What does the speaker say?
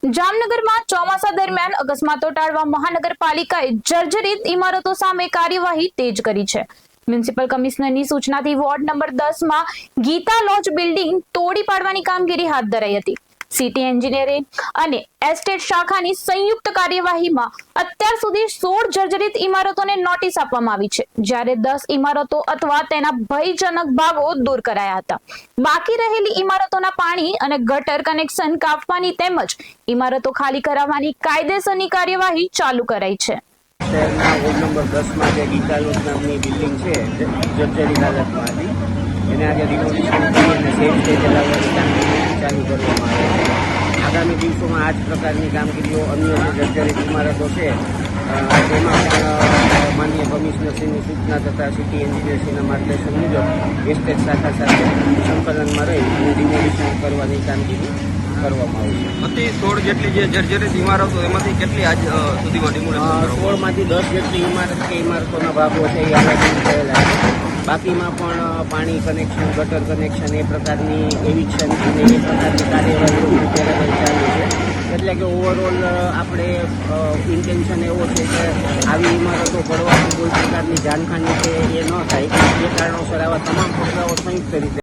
જામનગરમાં ચોમાસા દરમિયાન અકસ્માતો ટાળવા મહાનગરપાલિકાએ જર્જરિત ઇમારતો સામે કાર્યવાહી તેજ કરી છે। મ્યુનિસિપલ કમિશનરની સૂચનાથી વોર્ડ નંબર 10 માં ગીતા લોજ બિલ્ડિંગ તોડી પાડવાની કામગીરી હાથ ધરાઈ હતી। સિટી એન્જિનિયરિંગ અને એસ્ટેટ શાખાની સંયુક્ત કાર્યવાહીમાં અત્યાર સુધી 16 જર્જરિત ઇમારતોને નોટિસ આપવામાં આવી છે, જ્યારે 10 ઇમારતો અથવા તેના ભયજનક ભાગો દૂર કરાયા હતા। બાકી રહેલી ઇમારતોના પાણી અને ગટર કનેક્શન કાપવાની તેમજ ઇમારતો ખાલી કરાવવાની કાયદેસરની કાર્યવાહી ચાલુ કરાઈ છે। શહેરના વોર્ડ નંબર 10 માં જે ગીતા લોજ નામની બિલ્ડિંગ છે જર્જરિત હાલતમાં હતી, એને આજે રિનોવેશન કરી અને સેફ સ્ટેજ ચલાવવાની કામગીરી ચાલુ કરવામાં આવે છે। આગામી દિવસોમાં આ જ પ્રકારની કામગીરીઓ અન્ય જે જર્જરિત ઇમારતો છે તેમાં પણ માનનીય કમિશનરશ્રીની સૂચના તથા સિટી એન્જિનિયરશ્રીના માર્ગદર્શન મુજબ એસ્ટેટ શાખા સાથે સંકલનમાં રહી અને રિનોવેશન કરવાની કામગીરી કરવામાં આવશે। 16 જેટલી જે જર્જરિત ઇમારતો એમાંથી કેટલી આજ સુધીમાં ડિમોલિશન 16 માંથી 10 જેટલી ઇમારતોના ભાગો છે એ આયોજન થયેલા છે। બાકીમાં પણ પાણી કનેક્શન, ગટર કનેક્શન એ પ્રકારની એવિક્શન અને એ પ્રકારની કાર્યવાહીઓ અત્યારે ચાલુ છે। એટલે કે ઓવરઓલ આપણે ઇન્ટેન્શન એવો છે કે આવી ઇમારતો પડવાથી કોઈ પ્રકારની જાનહાનિ છે એ ન થાય, એ કારણોસર આવા તમામ પગલાઓ સંયુક્ત રીતે